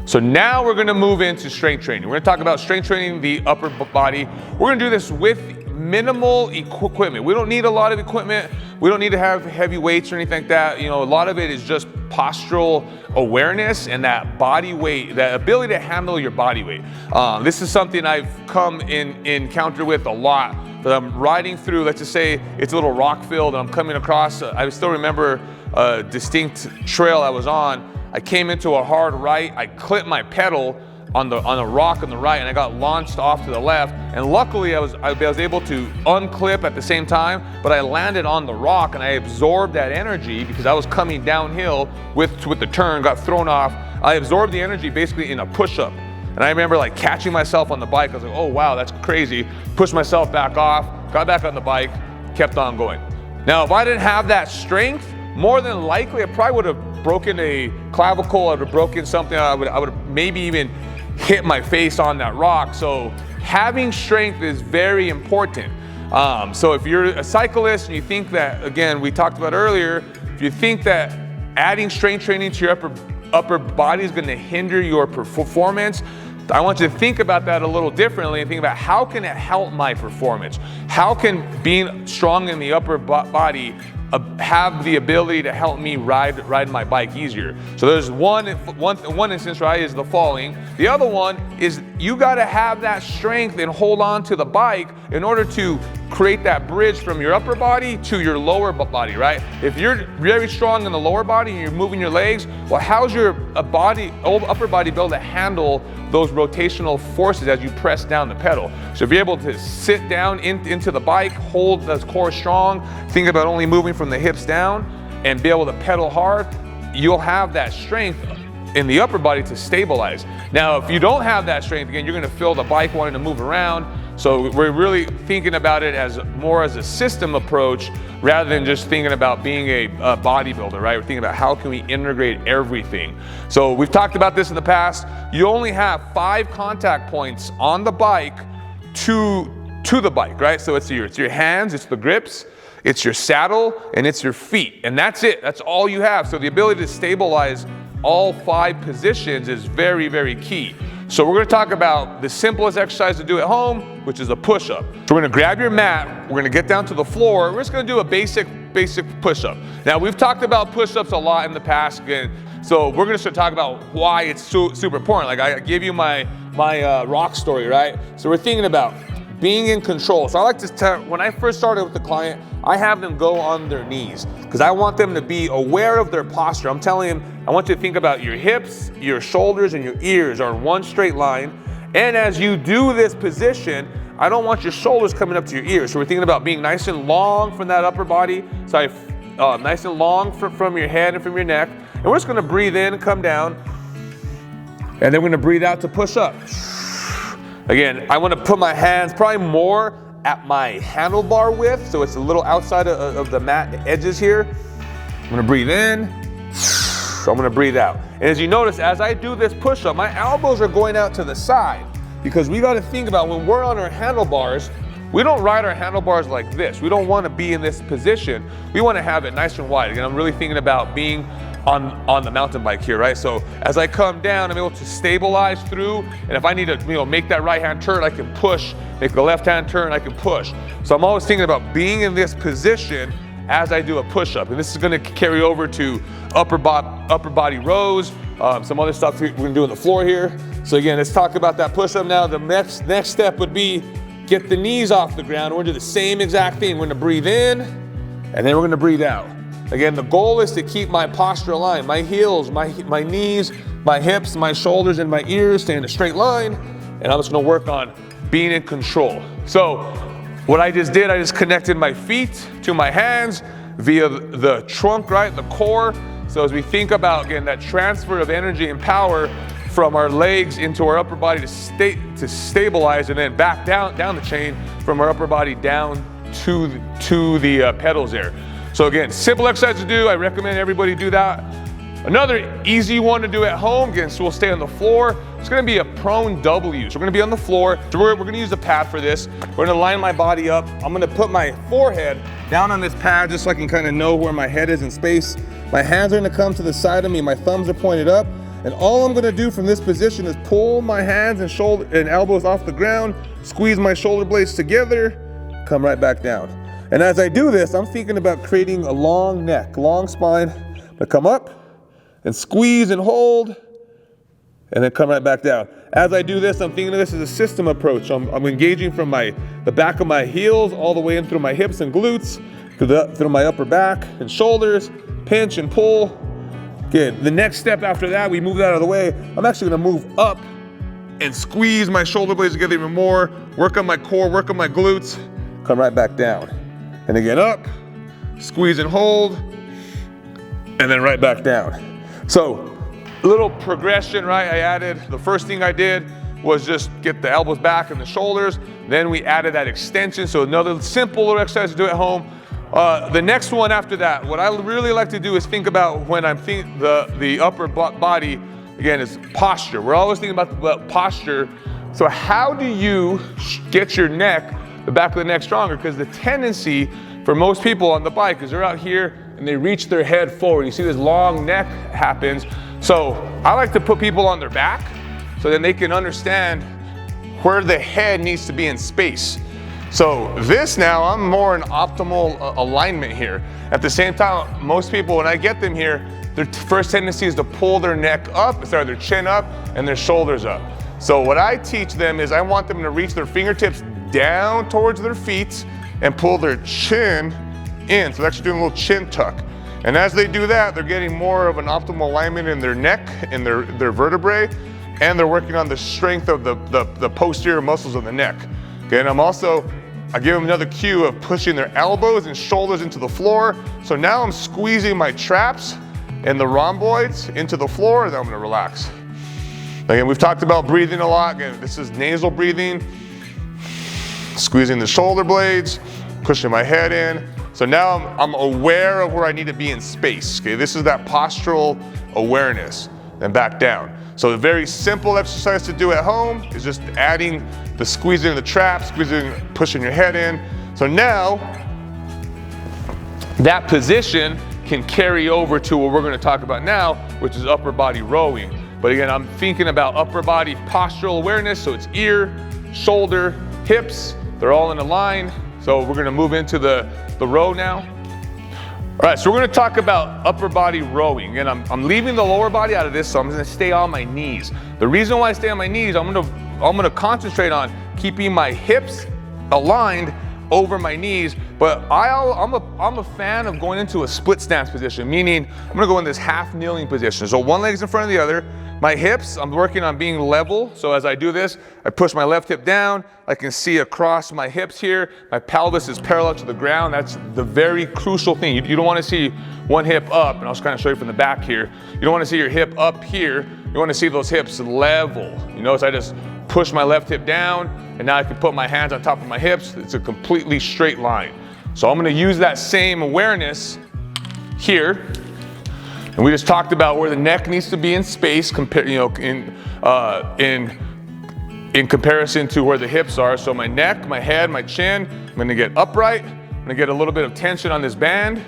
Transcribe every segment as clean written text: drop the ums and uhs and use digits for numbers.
So now we're gonna move into strength training. We're gonna talk about strength training the upper body. We're gonna do this with minimal equipment. We don't need a lot of equipment. We don't need to have heavy weights or anything like that. You know, a lot of it is just postural awareness and that body weight, that ability to handle your body weight. This is something I've come in encounter with a lot. But I'm riding through, let's just say it's a little rock field, and I'm coming across, I still remember a distinct trail I was on. I came into a hard right, I clipped my pedal on the rock on the right, and I got launched off to the left. And luckily I was able to unclip at the same time, but I landed on the rock and I absorbed that energy because I was coming downhill with the turn, got thrown off. I absorbed the energy basically in a push-up. And I remember like catching myself on the bike. I was like, oh wow, that's crazy. Pushed myself back off, got back on the bike, kept on going. Now, if I didn't have that strength, more than likely I probably would have broken a clavicle, I would have broken something, I would have maybe even hit my face on that rock. So having strength is very important. So if you're a cyclist and you think that, again, we talked about earlier, if you think that adding strength training to your upper body is going to hinder your performance, I want you to think about that a little differently and think about how can it help my performance? How can being strong in the upper body have the ability to help me ride my bike easier? So there's one instance, right, is the falling. The other one is you got to have that strength and hold on to the bike in order to create that bridge from your upper body to your lower body, right? If you're very strong in the lower body and you're moving your legs, well, how's your upper body be able to handle those rotational forces as you press down the pedal? So if you're able to sit down into the bike, hold the core strong, think about only moving from the hips down and be able to pedal hard, you'll have that strength in the upper body to stabilize. Now, if you don't have that strength, again, you're gonna feel the bike wanting to move around. So we're really thinking about it as more as a system approach rather than just thinking about being a bodybuilder, right? We're thinking about how can we integrate everything. So we've talked about this in the past. You only have 5 contact points on the bike to the bike, right? So it's your hands, it's the grips, it's your saddle, and it's your feet. And that's it, that's all you have. So the ability to stabilize all 5 positions is very, very key. So we're gonna talk about the simplest exercise to do at home, which is a push-up. So we're gonna grab your mat, we're gonna get down to the floor, we're just gonna do a basic push-up. Now, we've talked about push-ups a lot in the past, again, so we're gonna start talking about why it's super important. Like I gave you my rock story, right? So we're thinking about being in control. So I like to tell, when I first started with the client, I have them go on their knees because I want them to be aware of their posture. I'm telling them, I want you to think about your hips, your shoulders, and your ears are in one straight line. And as you do this position, I don't want your shoulders coming up to your ears. So we're thinking about being nice and long from that upper body. So nice and long from your head and from your neck. And we're just gonna breathe in, come down, and then we're gonna breathe out to push up. Again, I want to put my hands probably more at my handlebar width, so it's a little outside of the mat edges here. I'm going to breathe in, I'm going to breathe out. And as you notice, as I do this push-up, my elbows are going out to the side because we got to think about when we're on our handlebars, we don't ride our handlebars like this. We don't want to be in this position. We want to have it nice and wide. Again, I'm really thinking about being on the mountain bike here, right? So as I come down, I'm able to stabilize through, and if I need to make that right hand turn, I can push. Make the left hand turn, I can push. So I'm always thinking about being in this position as I do a push-up. And this is gonna carry over to upper body rows, some other stuff we're gonna do on the floor here. So again, let's talk about that push-up now. The next step would be get the knees off the ground. We're gonna do the same exact thing. We're gonna breathe in, and then we're gonna breathe out. Again, the goal is to keep my posture aligned. My heels, my knees, my hips, my shoulders, and my ears stay in a straight line. And I'm just gonna work on being in control. So what I just did, I just connected my feet to my hands via the trunk, right, the core. So as we think about, again, that transfer of energy and power from our legs into our upper body to stabilize, and then back down the chain from our upper body down to the pedals there. So again, simple exercise to do. I recommend everybody do that. Another easy one to do at home, again, so we'll stay on the floor. It's gonna be a prone W. So we're gonna be on the floor. So we're gonna use a pad for this. We're gonna line my body up. I'm gonna put my forehead down on this pad just so I can kind of know where my head is in space. My hands are gonna come to the side of me. My thumbs are pointed up. And all I'm gonna do from this position is pull my hands and shoulder and elbows off the ground, squeeze my shoulder blades together, come right back down. And as I do this, I'm thinking about creating a long neck, long spine. I come up and squeeze and hold, and then come right back down. As I do this, I'm thinking of this as a system approach. I'm engaging from the back of my heels all the way in through my hips and glutes, through my upper back and shoulders, pinch and pull. Good. The next step after that, we move that out of the way. I'm actually gonna move up and squeeze my shoulder blades together even more, work on my core, work on my glutes, come right back down. And again up, squeeze and hold, and then right back down. So, a little progression, right? I added, the first thing I did was just get the elbows back and the shoulders. Then we added that extension. So another simple little exercise to do at home. The next one after that, what I really like to do is think about when I'm thinking the upper body, again, is posture. We're always thinking about the posture. So how do you get your neck, the back of the neck stronger? Because the tendency for most people on the bike is they're out here and they reach their head forward. You see this long neck happens. So I like to put people on their back so then they can understand where the head needs to be in space. So this now, I'm more in optimal alignment here. At the same time, most people, when I get them here, their first tendency is to pull their neck up, their chin up, and their shoulders up. So what I teach them is I want them to reach their fingertips down towards their feet and pull their chin in. So they're actually doing a little chin tuck. And as they do that, they're getting more of an optimal alignment in their neck, in their vertebrae, and they're working on the strength of the posterior muscles of the neck. Okay, and I give them another cue of pushing their elbows and shoulders into the floor. So now I'm squeezing my traps and the rhomboids into the floor, and then I'm gonna relax. Again, we've talked about breathing a lot. Again, this is nasal breathing, squeezing the shoulder blades, pushing my head in. So now I'm aware of where I need to be in space. Okay, this is that postural awareness. Then back down. So a very simple exercise to do at home is just adding the squeezing of the traps, pushing your head in. So now that position can carry over to what we're going to talk about now, which is upper body rowing. But again, I'm thinking about upper body postural awareness. So it's ear, shoulder, hips, they're all in a line. So we're going to move into the row now. All right, so we're going to talk about upper body rowing. And I'm leaving the lower body out of this, so I'm going to stay on my knees. The reason why I stay on my knees, I'm going to concentrate on keeping my hips aligned over my knees, but I'm a fan of going into a split stance position, meaning I'm going to go in this half kneeling position. So one leg's in front of the other. My hips, I'm working on being level. So as I do this, I push my left hip down. I can see across my hips here. My pelvis is parallel to the ground. That's the very crucial thing. You don't want to see one hip up, and I'll just kind of show you from the back here. You don't want to see your hip up here. You want to see those hips level. You notice I just push my left hip down, and now I can put my hands on top of my hips. It's a completely straight line. So I'm going to use that same awareness here. And we just talked about where the neck needs to be in space, in comparison to where the hips are. So my neck, my head, my chin, I'm gonna get upright. I'm gonna get a little bit of tension on this band.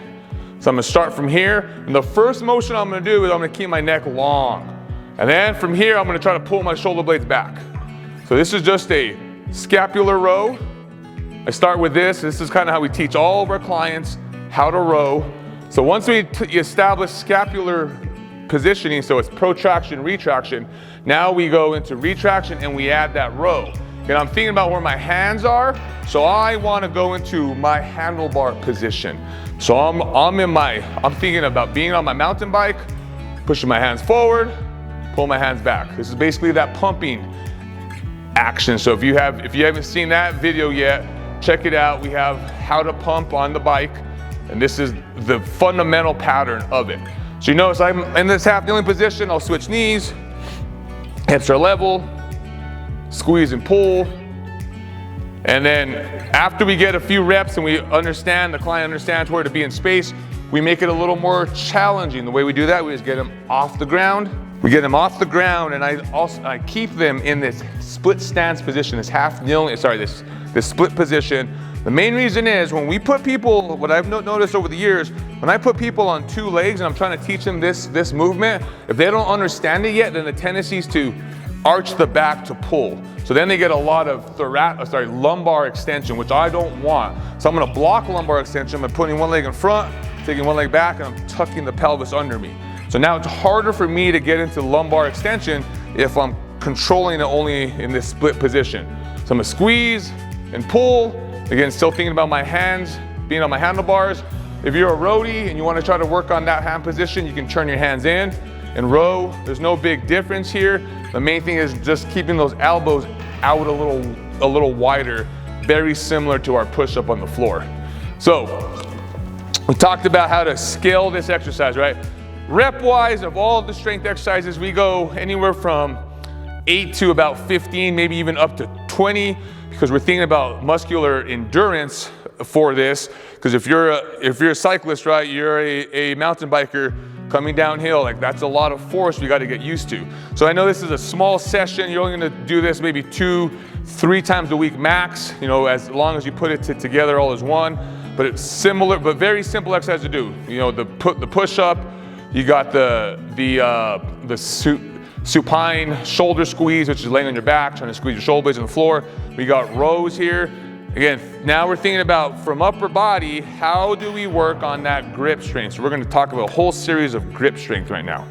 So I'm gonna start from here. And the first motion I'm gonna do is I'm gonna keep my neck long. And then from here, I'm gonna try to pull my shoulder blades back. So this is just a scapular row. I start with this. This is kind of how we teach all of our clients how to row. So once we establish scapular positioning, so it's protraction, retraction, now we go into retraction and we add that row. And I'm thinking about where my hands are, so I want to go into my handlebar position. So I'm thinking about being on my mountain bike, pushing my hands forward, pull my hands back. This is basically that pumping action. So if you haven't seen that video yet, check it out. We have how to pump on the bike. And this is the fundamental pattern of it. So you notice I'm in this half kneeling position, I'll switch knees, hips are level, squeeze and pull. And then after we get a few reps and the client understands where to be in space, we make it a little more challenging. The way we do that, we just get them off the ground. We get them off the ground, and I keep them in this split stance position, this half kneeling, this split position. The main reason is when we put people, what I've noticed over the years, when I put people on 2 legs and I'm trying to teach them this movement, if they don't understand it yet, then the tendency is to arch the back to pull. So then they get a lot of lumbar extension, which I don't want. So I'm gonna block lumbar extension by putting one leg in front, taking one leg back, and I'm tucking the pelvis under me. So now it's harder for me to get into lumbar extension if I'm controlling it only in this split position. So I'm gonna squeeze and pull. Again, still thinking about my hands being on my handlebars. If you're a roadie and you wanna try to work on that hand position, you can turn your hands in and row. There's no big difference here. The main thing is just keeping those elbows out a little wider, very similar to our push-up on the floor. So we talked about how to scale this exercise, right? Rep-wise, of all the strength exercises, we go anywhere from 8 to about 15, maybe even up to 20, because we're thinking about muscular endurance for this. Because if you're a cyclist, right, you're a mountain biker coming downhill, like that's a lot of force we got to get used to. So I know this is a small session. You're only going to do this maybe 2-3 times a week max, you know, as long as you put it together all as one. But it's similar, but very simple exercise to do. You know, the push-up, you got the supine shoulder squeeze, which is laying on your back, trying to squeeze your shoulder blades on the floor. We got rows here. Again, now we're thinking about from upper body, how do we work on that grip strength? So we're going to talk about a whole series of grip strength right now.